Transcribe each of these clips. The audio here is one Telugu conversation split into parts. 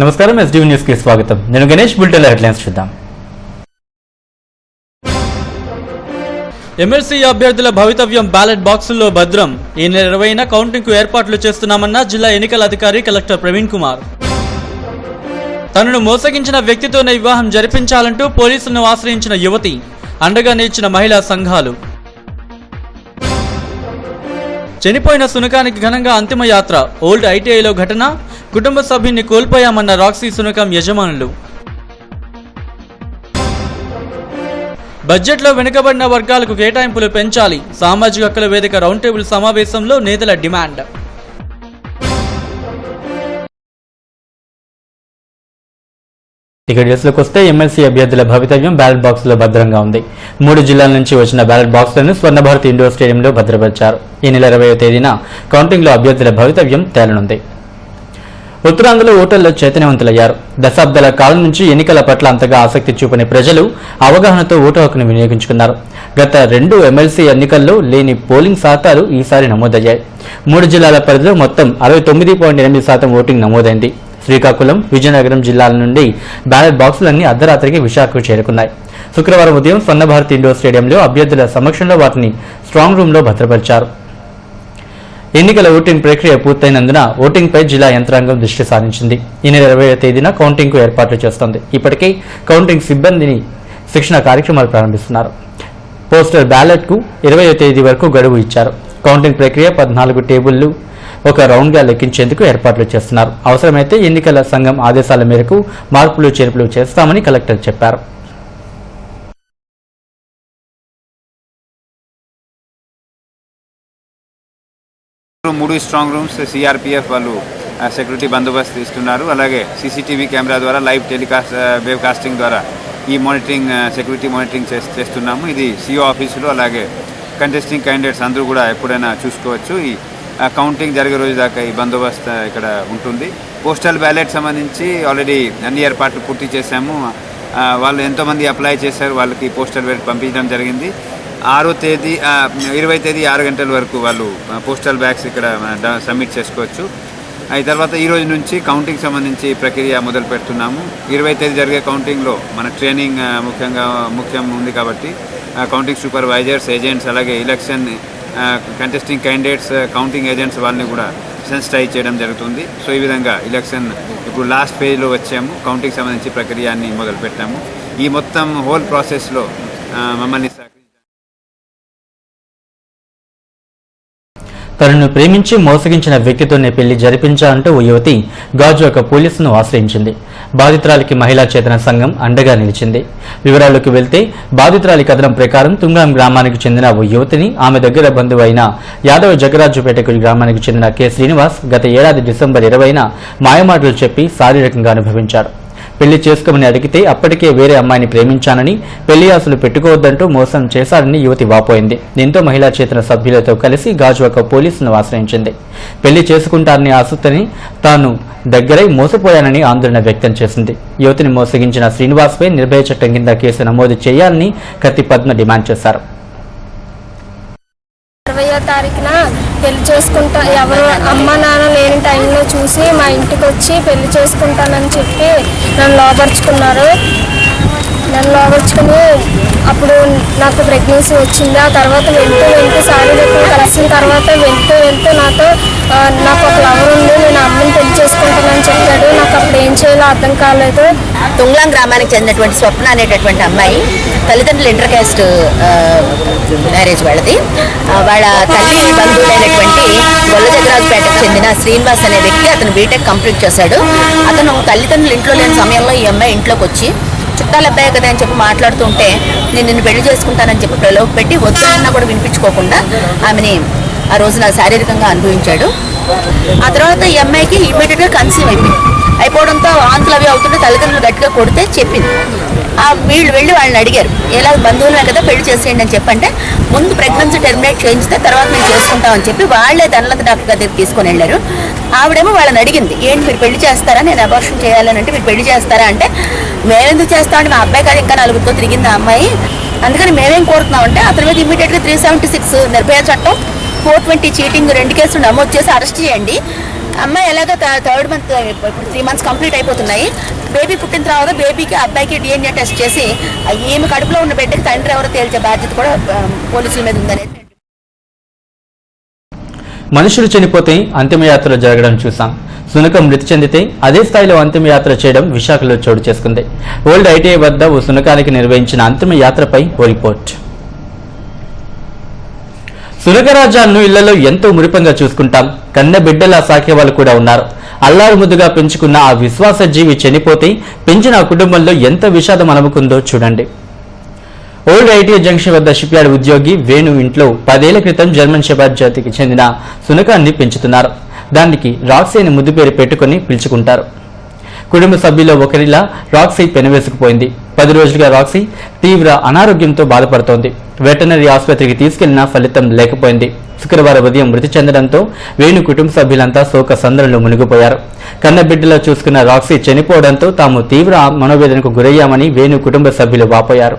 నమస్కారం ఎస్డీవీ న్యూస్ కి స్వాగతం. నేను గణేష్. బులెటిన్ హెడ్లైన్స్ చూద్దాం. ఎమ్మెల్సీ అభ్యర్థుల భవితవ్యం బ్యాలెట్ బాక్సుల్లో భద్రం. ఈ నెల 20న కౌంటింగ్ కు ఏర్పాట్లు చేస్తున్నామన్న జిల్లా ఎన్నికల అధికారి కలెక్టర్ ప్రవీణ్ కుమార్. తనను మోసగించిన వ్యక్తితోనే వివాహం జరిపించాలంటూ పోలీసులను ఆశ్రయించిన యువతి, అండగా నిలిచిన మహిళా సంఘాలు. చనిపోయిన సునకానికి ఘనంగా అంతిమ యాత్ర. ఓల్డ్ ఐటీఐలో ఘటన. కుటుంబ సభ్యుని కోల్పోయామన్న రాక్సీ సునకం యజమానులు. బడ్జెట్లో వెనుకబడిన వర్గాలకు కేటాయింపులు పెంచాలి. సామాజిక హక్కుల వేదిక రౌండ్ టేబుల్ సమావేశంలో నేతల డిమాండ్. ఇక డీటెయిల్స్లోకి వస్తే ఎమ్మెల్సీ అభ్యర్థుల భవితవ్యం బ్యాలెట్ బాక్స్ లో భద్రంగా ఉంది. 3 జిల్లాల నుంచి వచ్చిన బ్యాలెట్ బాక్సులను స్వర్ణభారతి ఇండోర్ స్టేడియంలో భద్రపరిచారు. ఈ నెల 20వ తేదీన కౌంటింగ్ లో అభ్యర్థుల భవితవ్యం తేలనుంది. ఉత్తరాంధ్రలో ఓటర్లు చైతన్యవంతులయ్యారు. దశాబ్దాల కాలం నుంచి ఎన్నికల పట్ల అంతగా ఆసక్తి చూపని ప్రజలు అవగాహనతో ఓటు హక్కును వినియోగించుకున్నారు. గత 2 ఎమ్మెల్సీ ఎన్నికల్లో లేని పోలింగ్ శాతాలు ఈసారి నమోదయ్యాయి. 3 జిల్లాల పరిధిలో మొత్తం 69.8% ఓటింగ్ నమోదైంది. శ్రీకాకుళం, విజయనగరం జిల్లాల నుండి బ్యాలెట్ బాక్సులన్నీ అర్ధరాత్రికి విశాఖకు చేరుకున్నాయి. శుక్రవారం ఉదయం స్వర్ణభారతి ఇండోర్ స్టేడియంలో అభ్యర్థుల సమక్షంలో వాటిని స్ట్రాంగ్ రూమ్ లో భద్రపరిచారు. ఎన్నికల ఓటింగ్ ప్రక్రియ పూర్తయినందున ఓటింగ్ పై జిల్లా యంత్రాంగం దృష్టి సారించింది. ఈ నెల 20వ తేదీన కౌంటింగ్ కు ఏర్పాట్లు చేస్తోంది. ఇప్పటికే కౌంటింగ్ సిబ్బందిని శిక్షణ కార్యక్రమాలు ప్రారంభిస్తున్నారు. పోస్టల్ బ్యాలెట్ కు 20వ తేదీ వరకు గడువు ఇచ్చారు. కౌంటింగ్ ప్రక్రియ 14 టేబుళ్లు ఒక రౌండ్ గా లెక్కించేందుకు ఏర్పాట్లు చేస్తున్నారు. అవసరమైతే ఎన్నికల సంఘం ఆదేశాల మేరకు మార్పులు చేర్పులు చేస్తామని కలెక్టర్ చెప్పారు. మూడు స్ట్రాంగ్ రూమ్స్ సిఆర్పిఎఫ్ వాళ్ళు సెక్యూరిటీ బందోబస్తు ఇస్తున్నారు. అలాగే సీసీటీవీ కెమెరా ద్వారా లైవ్ టెలికాస్ట్ వేవ్ కాస్టింగ్ ద్వారా ఈ మానిటరింగ్ సెక్యూరిటీ మానిటరింగ్ చేస్తున్నాము. ఇది సిఓ ఆఫీసులో అలాగే కంటెస్టింగ్ క్యాండిడేట్స్ అందరూ కూడా ఎప్పుడైనా చూసుకోవచ్చు. ఈ కౌంటింగ్ జరిగే రోజు దాకా ఈ బందోబస్తు ఇక్కడ ఉంటుంది. పోస్టల్ బ్యాలెట్ సంబంధించి ఆల్రెడీ అన్ని ఏర్పాట్లు పూర్తి చేశాము. వాళ్ళు ఎంతోమంది అప్లై చేశారు, వాళ్ళకి పోస్టల్ బ్యాలెట్ పంపించడం జరిగింది. 6వ తేదీ 20వ తేదీ 6 గంటల వరకు వాళ్ళు పోస్టల్ బ్యాగ్స్ ఇక్కడ సబ్మిట్ చేసుకోవచ్చు. ఈ తర్వాత ఈ రోజు నుంచి కౌంటింగ్ సంబంధించి ప్రక్రియ మొదలు పెడుతున్నాము. 20వ తేదీ జరిగే కౌంటింగ్లో మన ట్రైనింగ్ ముఖ్యం ఉంది కాబట్టి కౌంటింగ్ సూపర్వైజర్స్, ఏజెంట్స్ అలాగే election contesting candidates, counting agents వాళ్ళని కూడా సెన్సిటైజ్ చేయడం జరుగుతుంది. సో ఈ విధంగా ఎలక్షన్ ఇప్పుడు లాస్ట్ పేజ్లో వచ్చాము. కౌంటింగ్ సంబంధించి ప్రక్రియాన్ని మొదలు పెట్టాము. ఈ మొత్తం హోల్ ప్రాసెస్లో మమ్మల్ని తనను ప్రేమించి మోసగించిన వ్యక్తితోనే పెళ్లి జరిపించాలంటూ ఓ యువతి గాజువాక పోలీసును ఆశ్రయించింది. బాధితురాలికి మహిళా చేతన సంఘం అండగా నిలిచింది. వివరాల్లోకి వెళ్తే బాధితురాలి కథనం ప్రకారం తుంగాం గ్రామానికి చెందిన ఓ యువతిని ఆమె దగ్గర బంధువు అయిన యాదవ జగరాజుపేట గ్రామానికి చెందిన కె శ్రీనివాస్ గత ఏడాది డిసెంబర్ 20న మాయమాటలు చెప్పి శారీరకంగా అనుభవించాడు. పెళ్లి చేసుకోమని అడిగితే అప్పటికే వేరే అమ్మాయిని ప్రేమించానని, పెళ్లి ఆశలు పెట్టుకోవద్దంటూ మోసం చేశాడని యువతి వాపోయింది. దీంతో మహిళా చేతన సభ్యులతో కలిసి గాజువాక పోలీసులను ఆశ్రయించింది. పెళ్లి చేసుకుంటారని ఆశతోని తాను దగ్గరై మోసపోయానని ఆందోళన వ్యక్తం చేసింది. యువతిని మోసగించిన శ్రీనివాస్పై నిర్భయ చట్టం కింద కేసు నమోదు చేయాలని కత్తి పద్మ డిమాండ్ చేశారు. 20వ తారీఖున పెళ్లి చేసుకుంటా, ఎవరు అమ్మ నాన్న లేని టైంలో చూసి మా ఇంటికి వచ్చి పెళ్లి చేసుకుంటానని చెప్పి నన్ను లోపరుచుకున్నారు. నన్ను లోపరుచుకుని అప్పుడు నాకు ప్రెగ్నెన్సీ వచ్చింది. ఆ తర్వాత వెళ్తూ శారీరకంగా కలిసిన తర్వాత వెళ్తూ నాకు ఒక లవర్ ఉంది, నేను అమ్మని పెళ్లి చేసుకుంటానని చెప్పాడు. నాకు అప్పుడు ఏం చేయాలో అర్థం కాలేదు. తుంగ్లాం గ్రామానికి చెందినటువంటి స్వప్న అనేటటువంటి అమ్మాయి తల్లిదండ్రులు ఇంటర్ క్యాస్ట్ మ్యారేజ్ వాళ్ళది. వాళ్ళ తల్లి బంధువులైనటువంటి గొల్ల జగరాజుపేటకు చెందిన శ్రీనివాస్ అనే వ్యక్తి అతను బీటెక్ కంప్లీట్ చేశాడు. అతను తల్లిదండ్రులు ఇంట్లో లేని సమయంలో ఈ అమ్మాయి ఇంట్లోకి వచ్చి చుట్టాల అబ్బాయి కదా అని చెప్పి మాట్లాడుతుంటే నేను నిన్ను పెళ్లి చేసుకుంటానని చెప్పి ప్రలోభ పెట్టి వద్దన్నా కూడా వినిపించుకోకుండా ఆమెని ఆ రోజున శారీరకంగా అనుభవించాడు. ఆ తర్వాత ఈ అమ్మాయికి ఇమీడియట్గా కన్సీవ్ అయిపోవడంతో వాంతులు అవి అవుతుంటే తల్లిదండ్రులు గట్టిగా కొడితే చెప్పింది. వీళ్ళు వెళ్ళి వాళ్ళని అడిగారు, ఎలా బంధువులమే కదా పెళ్లి చేసేయండి అని చెప్పంటే ముందు ప్రెగ్నెన్సీ టెర్మినేట్ చేయించితే తర్వాత మేము చేసుకుంటామని చెప్పి వాళ్ళే ధనలత డాక్టర్ దగ్గరికి తీసుకొని వెళ్ళారు. ఆవిడేమో వాళ్ళని అడిగింది, ఏంటి మీరు పెళ్లి చేస్తారా, నేను అబార్షన్ చేయాలని అంటే మీరు పెళ్లి చేస్తారా అంటే మేమెందుకు చేస్తామంటే మా అబ్బాయి కాదు ఇంకా 4తో తిరిగింది ఆ అమ్మాయి, అందుకని మేమేం కోరుతున్నామంటే అతని మీద ఇమీడియట్గా 376 నిర్భయ చట్టం 420 చీటింగ్ 2 కేసులు నమోదు చేసి అరెస్ట్ చేయండి. అమ్మాయి ఎలాగో థర్డ్ మంత్ ఇప్పుడు 3 months కంప్లీట్ అయిపోతున్నాయి. బేబీ పుట్టిన తర్వాత బేబీకి అబ్బాయికి DNA టెస్ట్ చేసి ఈమె కడుపులో ఉన్న బిడ్డకి తండ్రి ఎవరో తేల్చే బాధ్యత కూడా పోలీసుల మీద ఉందనేది. మనుషులు చనిపోతే అంతిమయాత్రలు జరగడం చూసాం. సునకం మృతి చెందితే అదే స్థాయిలో అంతిమయాత్ర చేయడం విశాఖలో చోటు చేసుకుంది. ఓల్డ్ ITI వద్ద ఓ సునకానికి నిర్వహించిన అంతిమయాత్రపై ఓ రిపోర్ట్. సునకరాజాలను ఇళ్లలో ఎంతో మురిపంగా చూసుకుంటాం. కన్న బిడ్డలా సాకే వాళ్ళు కూడా ఉన్నారు. అల్లారు ముద్దుగా పెంచుకున్న ఆ విశ్వాస జీవి చనిపోతే పెంచిన ఆ కుటుంబంలో ఎంత విషాదం అలముకుందో చూడండి. ఓల్డ్ ITI జంక్షన్ వద్ద షిప్యార్డ్ ఉద్యోగి వేణు ఇంట్లో 10 ఏళ్ల క్రితం జర్మన్ షెపర్డ్ జాతికి చెందిన సునకాన్ని పెంచుతున్నారు. దానికి రాక్సీ అని ముద్దు పేరు పెట్టుకుని పిలుచుకుంటారు. కుటుంబ సభ్యుల్లో ఒకరిలా రాక్సీ పెనవేసుకుపోయింది. 10 రోజులుగా రాక్సీ తీవ్ర అనారోగ్యంతో బాధపడుతోంది. వెటర్నరీ ఆసుపత్రికి తీసుకెళ్లినా ఫలితం లేకపోయింది. శుక్రవారం ఉదయం మృతి చెందడంతో వేణు కుటుంబ సభ్యులంతా శోక సందర్భంలో మునిగిపోయారు. కన్న బిడ్డలో చూసుకున్న రాక్సీ చనిపోవడంతో తాము తీవ్ర మనోవేదనకు గురయ్యామని వేణు కుటుంబ సభ్యులు వాపోయారు.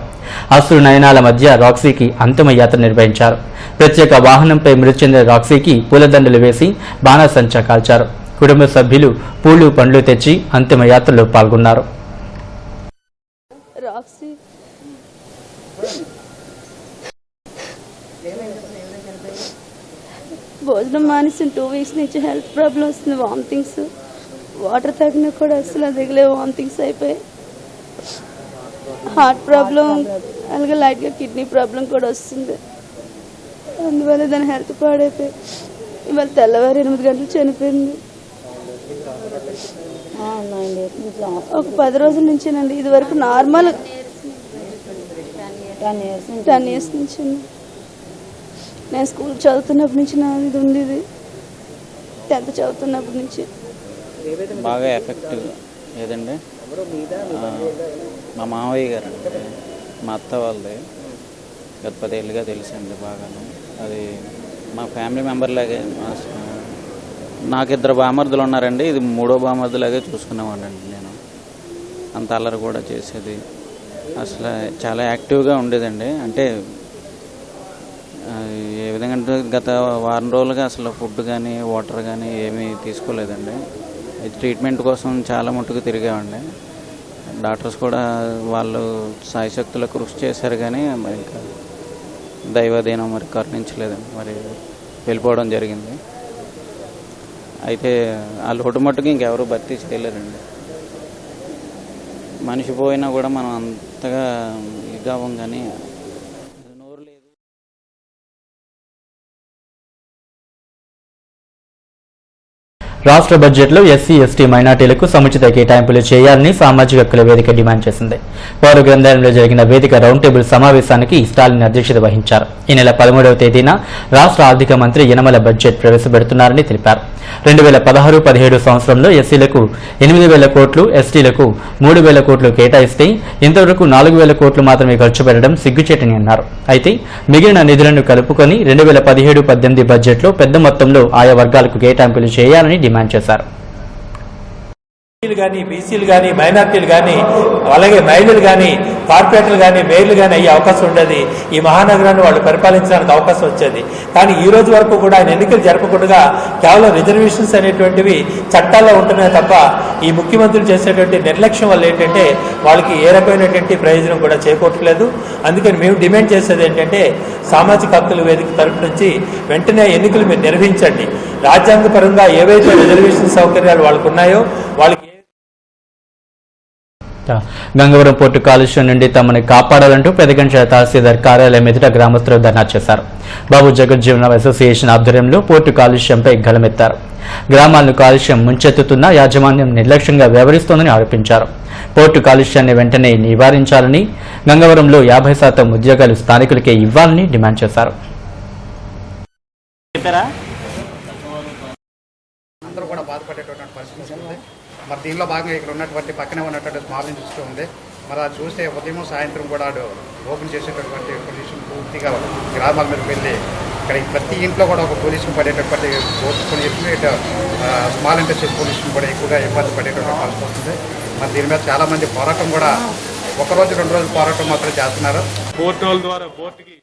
అశ్రు నయనాల మధ్య రాక్సీకి అంతిమయాత్ర నిర్వహించారు. ప్రత్యేక వాహనంపై మృతి చెందిన రాక్సీకి పూలదండలు వేసి బాణాసంచా కాల్చారు. కుటుంబ సభ్యులు పూలు పండ్లు తెచ్చి అంతిమయాత్రలో పాల్గొన్నారు. భోజనం మానేసిన 2 weeks నుంచి హెల్త్ ప్రాబ్లం వస్తుంది. వామిటింగ్స్, వాటర్ తాగినా కూడా అసలు దిగలే, వామిటింగ్స్ అయిపోయి హార్ట్ ప్రాబ్లం, అలాగే లైట్గా కిడ్నీ ప్రాబ్లం కూడా వస్తుంది. అందువల్ల దాని హెల్త్ పాడైపోయి ఇవాళ తెల్లవారు 8 గంటలు చనిపోయింది. ఒక 10 రోజుల నుంచేనండి. ఇది వరకు నార్మల్ 10 years నుంచి నేను స్కూల్ చదువుతున్నప్పటి నుంచి నాది ఇది ఉంది. ఇది 10th చదువుతున్నప్పటి నుంచి బాగా ఎఫెక్టివ్ ఏదండి మా మామయ్య గారు అండి, మా అత్త వాళ్ళది గత 10 ఏళ్ళుగా తెలిసండి బాగాను. అది మా ఫ్యామిలీ మెంబర్ లాగే. నాకు 2 బామర్దులు ఉన్నారండి, ఇది 3వ బామర్దులాగే చూసుకునేవాడండి. నేను అంత అల్లరి కూడా చేసేది, అసలు చాలా యాక్టివ్గా ఉండేదండి. అంటే ఏ విధంగా అంటే గత వారం రోజులుగా అసలు ఫుడ్ కానీ వాటర్ కానీ ఏమీ తీసుకోలేదండి. ట్రీట్మెంట్ కోసం చాలా మట్టుకు తిరిగామండి. డాక్టర్స్ కూడా వాళ్ళు సాయశక్తులకు కృషి చేశారు, కానీ మరి ఇంకా దైవాధీనం మరి కరుణించలేదండి. మరి వెళ్ళిపోవడం జరిగింది. అయితే ఆ లోటు మట్టుకు ఇంకెవరు భర్తీ చేయలేరండి. మనిషి పోయినా కూడా మనం అంతగా ఇదిగా అవ్వం, కానీ నోరు లేదు. రాష్ట్ర బడ్జెట్లో SC, ST మైనార్టీలకు సముచిత కేటాయింపులు చేయాలని సామాజిక హక్కుల వేదిక డిమాండ్ చేసింది. పౌర గ్రంథాలయంలో జరిగిన వేదిక రౌండ్ టేబుల్ సమావేశానికి స్టాలిన్ అధ్యక్షత వహించారు. ఈ నెల 13వ తేదీన రాష్ట్ర ఆర్థిక మంత్రి యనమల బడ్జెట్ ప్రవేశపెడుతున్నారని తెలిపారు. 2016-17 సంవత్సరంలో SCలకు 8,000 కోట్లు, STలకు 3,000 కోట్లు కేటాయిస్తే ఇంతవరకు 4,000 కోట్లు మాత్రమే ఖర్చు పెట్టడం సిగ్గుచేటని అన్నారు. అయితే మిగిలిన నిధులను కలుపుకొని 2017-18 బడ్జెట్లో పెద్ద మొత్తంలో ఆయా వర్గాలకు కేటాయింపులు చేయాలని డిమాండ్ చేశారు. కానీ బీసీలు కానీ మైనార్టీలు కానీ అలాగే మహిళలు కానీ కార్పొరేటర్లు కానీ మేయర్లు కానీ అయ్యే అవకాశం ఉండేది. ఈ మహానగరాన్ని వాళ్ళు పరిపాలించడానికి అవకాశం వచ్చేది. కానీ ఈ రోజు వరకు కూడా ఆయన ఎన్నికలు జరపకుండా కేవలం రిజర్వేషన్స్ అనేటువంటివి చట్టాల్లో ఉంటున్నాయి తప్ప ఈ ముఖ్యమంత్రులు చేసేటువంటి నిర్లక్ష్యం వల్ల ఏంటంటే వాళ్ళకి ఏ రకమైనటువంటి ప్రయోజనం కూడా చేకూరట్లేదు. అందుకని మేము డిమాండ్ చేసేది ఏంటంటే సామాజిక హక్కుల వేదిక తరపు నుంచి వెంటనే ఎన్నికలు మీరు నిర్వహించండి. రాజ్యాంగపరంగా ఏవైతే రిజర్వేషన్ సౌకర్యాలు వాళ్ళకు ఉన్నాయో వాళ్ళకి గంగవరం పోర్టు కాలుష్యం నుండి తమని కాపాడాలంటూ పెదగంచ తహసీల్దార్ కార్యాలయం ఎదుట గ్రామస్తులు ధర్నా చేశారు. బాబు జగజ్జీవన అసోసియేషన్ ఆధ్వర్యంలో పోర్టు కాలుష్యంపై గళమెత్తారు. గ్రామాలను కాలుష్యం ముంచెత్తుతున్నా యాజమాన్యం నిర్లక్ష్యంగా వ్యవహరిస్తోందని ఆరోపించారు. పోర్టు కాలుష్యాన్ని వెంటనే నివారించాలని, గంగవరంలో 50% ఉద్యోగాలు స్థానికులకే ఇవ్వాలని డిమాండ్ చేశారు. మరి దీనిలో భాగంగా ఇక్కడ ఉన్నటువంటి పక్కనే ఉన్నటువంటి స్మాల్ ఇండస్ట్రీ ఉంది. మరి అది చూస్తే ఉదయం సాయంత్రం కూడా ఓపెన్ చేసేటటువంటి పొల్యూషన్ పూర్తిగా గ్రామాల మీద వెళ్ళి ఇక్కడ ప్రతి ఇంట్లో కూడా ఒక పొల్యూషన్ పడేటటువంటి స్మాల్ ఇండస్ట్రీ పొల్యూషన్ కూడా ఎక్కువగా ఇబ్బంది పడేటటువంటి పరిస్థితి వస్తుంది. మరి దీని మీద చాలామంది పోరాటం కూడా 1 రోజు 2 రోజులు పోరాటం మాత్రం చేస్తున్నారు. పోర్టల్ ద్వారా పోర్టుకి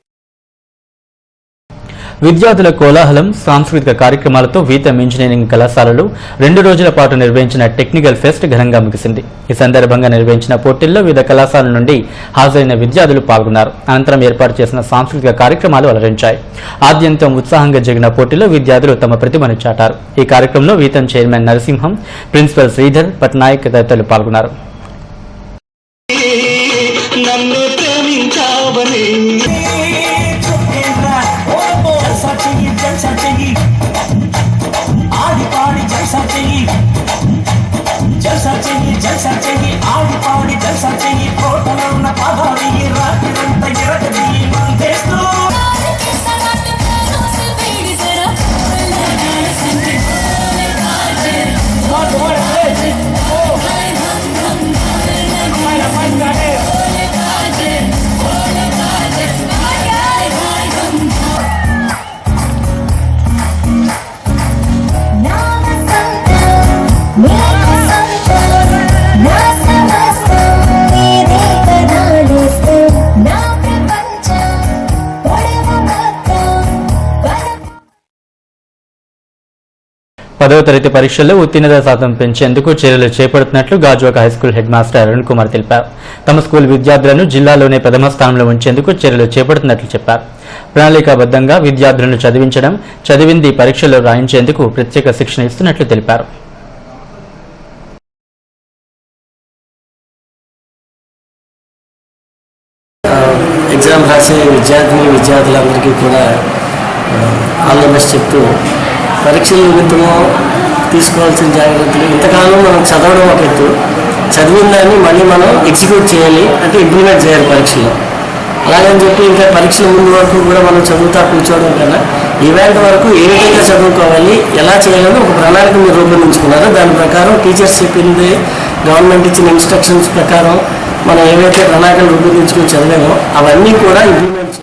విద్యార్థుల కోలాహలం, సాంస్కృతిక కార్యక్రమాలతో వీతం ఇంజనీరింగ్ కళాశాలలో 2 రోజుల పాటు నిర్వహించిన టెక్నికల్ ఫెస్ట్ ఘనంగా ముగిసింది. ఈ సందర్భంగా నిర్వహించిన పోటీల్లో వివిధ కళాశాలల నుండి హాజరైన విద్యార్థులు పాల్గొన్నారు. అనంతరం ఏర్పాటు చేసిన సాంస్కృతిక కార్యక్రమాలు అలరించాయి. ఆద్యంతం ఉత్సాహంగా జరిగిన పోటీలో విద్యార్థులు తమ ప్రతిభను చాటారు. ఈ కార్యక్రమంలో వీతం చైర్మన్ నరసింహం, ప్రిన్సిపల్ శ్రీధర్, పట్నాయక్ తదితరులు పాల్గొన్నారు. పదవ తరగతి పరీక్షల్లో ఉత్తీర్ణత శాతం పెంచేందుకు చర్యలు చేపడుతున్నట్లు Gajuwaka high school head master Arun Kumar తెలిపారు. తమ స్కూల్ విద్యార్థులను జిల్లాలోనే ప్రథమ స్థానంలో ఉంచేందుకు చర్యలు చేపడుతున్నట్లు చెప్పారు. ప్రణాళికాబద్ధంగా విద్యార్థులను చదివించడం, చదివింది పరీక్షల్లో రాయించేందుకు ప్రత్యేక శిక్షణ ఇస్తున్నట్లు తెలిపారు. ఎగ్జామ్ రాసే విద్యార్థులందరికీ కూడా ఆల్ ది బెస్ట్ చెప్తూ పరీక్షల నిమిత్తము తీసుకోవాల్సిన జాగ్రత్తలు, ఇంతకాలం మనం చదవడం ఒక ఎత్తు, చదివిన దాన్ని మళ్ళీ మనం ఎగ్జిక్యూట్ చేయాలి, అంటే ఇంప్లిమెంట్ చేయాలి పరీక్షలో. అలాగని చెప్పి ఇంకా పరీక్షల ముందు వరకు కూడా మనం చదువుతా కూర్చోవడం కన్నా ఈవేళ వరకు ఏ విధంగా చదువుకోవాలి, ఎలా చేయాలని ఒక ప్రణాళిక మీరు రూపొందించుకున్నారో దాని ప్రకారం టీచర్స్ చెప్పింది, గవర్నమెంట్ ఇచ్చిన ఇన్స్ట్రక్షన్స్ ప్రకారం మనం ఏవైతే ప్రణాళికలు రూపొందించుకుని చదివామో అవన్నీ కూడా ఇంప్లిమెంట్ చేస్తాం.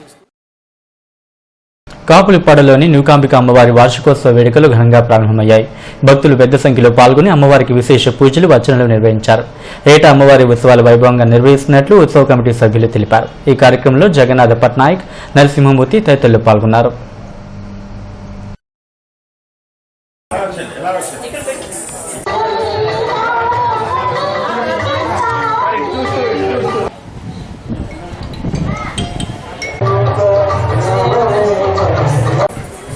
కాపులిపాడలోని న్యూకాంబిక అమ్మవారి వార్షికోత్సవ వేడుకలు ఘనంగా ప్రారంభమయ్యాయి. భక్తులు పెద్ద సంఖ్యలో పాల్గొని అమ్మవారికి విశేష పూజలు, అర్చనలు నిర్వహించారు. ఏటా అమ్మవారి ఉత్సవాలు వైభవంగా నిర్వహిస్తున్నట్లు ఉత్సవ కమిటీ సభ్యులు తెలిపారు. ఈ కార్యక్రమంలో జగన్నాథ పట్నాయక్, నరసింహమూర్తి తదితరులు పాల్గొన్నారు.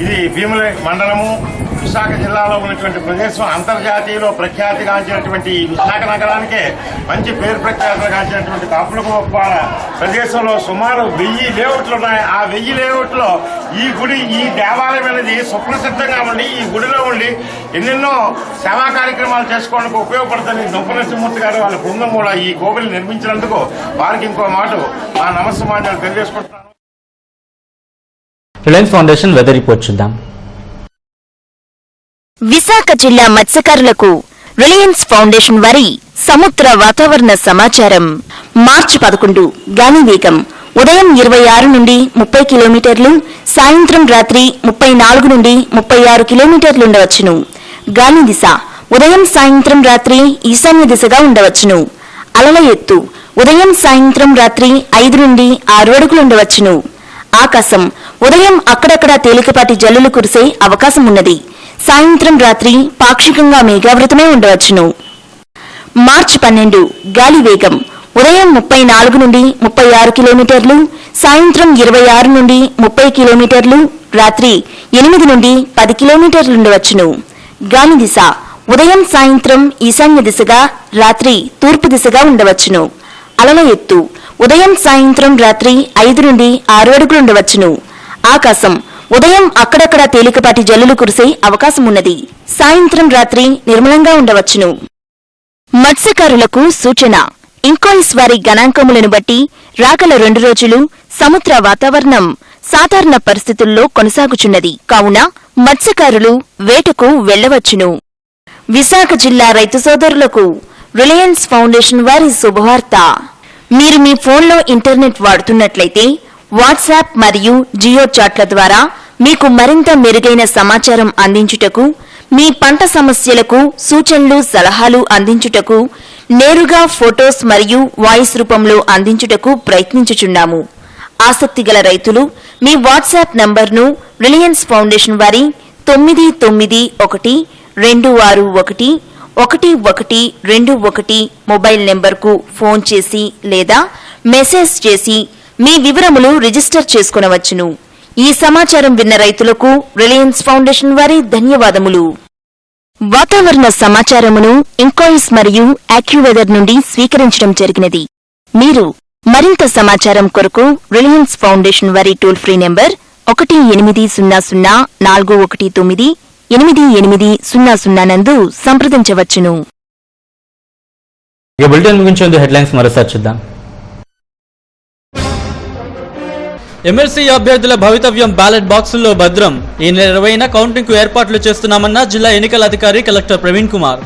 ఇది భీముల మండలము, విశాఖ జిల్లాలో ఉన్నటువంటి ప్రదేశం. అంతర్జాతీయలో ప్రఖ్యాతిగాంచినటువంటి విశాఖ నగరానికే మంచి పేరు ప్రఖ్యాతిగాంచినటువంటి కాపులపాడ ప్రదేశంలో సుమారు 1000 లేఅవుట్లు ఉన్నాయి. ఆ 1000 లేఅవుట్లో ఈ గుడి, ఈ దేవాలయం అనేది సుప్రసిద్ధంగా ఉండి, ఈ గుడిలో ఉండి ఎన్నెన్నో సేవా కార్యక్రమాలు చేసుకోవడానికి ఉపయోగపడుతుంది. నరసింహమూర్తి గారు వాళ్ళ బృందం కూడా ఈ కోవిల్ నిర్మించినందుకు వారికి ఇంకో మాట మా నమస్సమాజాలు తెలియజేసుకుంటున్నాను. రిలయన్స్ ఫౌండేషన్ వెదర్ రిపోర్ట్ చూద్దాం. విశాఖ జిల్లా మత్స్యకారులకు రిలయన్స్ ఫౌండేషన్ వారి సముద్ర వాతావరణ సమాచారం. మార్చి 11 గాలి వేగం ఉదయం 26 నుండి 30 కిలోమీటర్లు, సాయంత్రం రాత్రి 34 నుండి 36 కిలోమీటర్లు ఉండవచ్చును. గాలి దిశ ఉదయం సాయంత్రం రాత్రి ఈశాన్య దిశగా ఉండవచ్చును. అలల ఎత్తు ఉదయం సాయంత్రం రాత్రి 5 నుండి 6 అడుగులు ఉండవచ్చును. ఆకాశం ఉదయం అక్కడక్కడా తేలికపాటి జల్లులు కురిసే అవకాశం ఉన్నది. సాయంత్రం రాత్రి పాక్షికంగా మేఘావృతమే ఉండవచ్చును. మార్చి 12 గాలి వేగం ఉదయం 34 నుండి 36 కిలోమీటర్లు, సాయంత్రం 26 నుండి 30 కిలోమీటర్లు, రాత్రి 8 నుండి 10 కిలోమీటర్లు ఉండవచ్చును. గాలి దిశ ఉదయం సాయంత్రం ఈశాన్య దిశగా, రాత్రి తూర్పు దిశగా ఉండవచ్చును. అలల ఎత్తు ఉదయం సాయంత్రం రాత్రి 5 నుండి 6 అడుగులు ఉండవచ్చును. ఆకాశం ఉదయం అక్కడక్కడా తేలికపాటి జల్లులు కురిసే అవకాశం ఉన్నది. సాయంత్రం రాత్రి నిర్మలంగా ఉండవచ్చును. మత్స్యకారులకు సూచన. ఇంకాయిస్ వారి గణాంకములను బట్టి రాగల 2 రోజులు సముద్ర వాతావరణం సాధారణ పరిస్థితుల్లో కొనసాగుచున్నది. కావున మత్స్యకారులు వేటకు వెళ్లవచ్చును. విశాఖ జిల్లా రైతు సోదరులకు రిలయన్స్ ఫౌండేషన్ వారి శుభవార్త. మీరు మీ ఫోన్లో ఇంటర్నెట్ వాడుతున్నట్లయితే వాట్సాప్ మరియు జియో చాట్ల ద్వారా మీకు మరింత మెరుగైన సమాచారం అందించుటకు, మీ పంట సమస్యలకు సూచనలు, సలహాలు అందించుటకు, నేరుగా ఫొటోస్ మరియు వాయిస్ రూపంలో అందించుటకు ప్రయత్నించుచున్నాము. ఆసక్తిగల రైతులు మీ వాట్సాప్ నంబర్ను రిలయన్స్ ఫౌండేషన్ వారి 9912611121 మొబైల్ నెంబర్కు ఫోన్ చేసి లేదా మెసేజ్ చేసి మీ వివరములు రిజిస్టర్ చేసుకొనవచ్చును. ఈ సమాచారం విన్న రైతులకు రిలయన్స్ ఫౌండేషన్ వారి ధన్యవాదములు. వాతావరణ సమాచారమును ఇన్కాయిస్ మరియు యాక్యువెదర్ నుండి స్వీకరించడం జరిగినది. మీరు మరింత సమాచారం కొరకు రిలయన్స్ ఫౌండేషన్ వారి టోల్ ఫ్రీ నెంబర్ 1800-419-8800 నందు సంప్రదించవచ్చును. ఇక బులెటిన్ ముగించేందుకు హెడ్లైన్స్ మరోసారి చూద్దాం. ఎమ్మెల్సీ అభ్యర్థుల భవితవ్యం బ్యాలెట్ బాక్సుల్లో భద్రం. ఈ నెల 20న కౌంటింగ్ కు ఏర్పాట్లు చేస్తున్నామన్న జిల్లా ఎన్నికల అధికారి కలెక్టర్ ప్రవీణ్ కుమార్.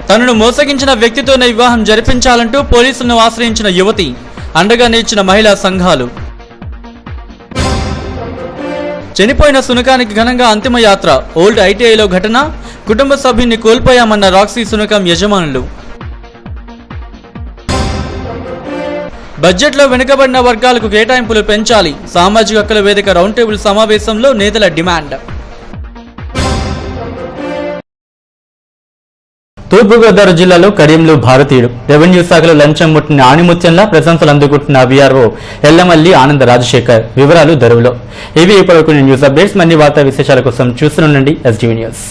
తనను మోసగించిన వ్యక్తితోనే వివాహం జరిపించాలంటూ పోలీసులను ఆశ్రయించిన యువతి, అండగా నిలిచిన మహిళా సంఘాలు. చనిపోయిన సునకానికి ఘనంగా అంతిమయాత్ర. ఓల్డ్ ఐటీఐలో ఘటన, కుటుంబ సభ్యుని కోల్పోయామన్న రాక్సీ సునకం యజమానులు. బడ్జెట్లో వెనుకబడిన వర్గాలకు కేటాయింపులు పెంచాలి. సామాజిక హక్కుల వేదిక రౌండ్ టేబుల్ సమావేశంలో నేతల డిమాండ్. తూర్పుగోదావరి జిల్లాలో కడియంలో భారతీయుడు. రెవెన్యూ శాఖలో లంచం ముట్టిన ఆణిముత్యంలా ప్రశంసలు అందుకుంటున్న వీఆర్ఓ ఎల్లమల్లి ఆనంద రాజశేఖర్. వివరాలు దరువులో. ఇవి ఇప్పటివరకు న్యూస్ అప్డేట్స్. మరిన్ని వార్తా విశేషాల కోసం చూస్తూనే ఉండండి ఎస్టీవీ న్యూస్.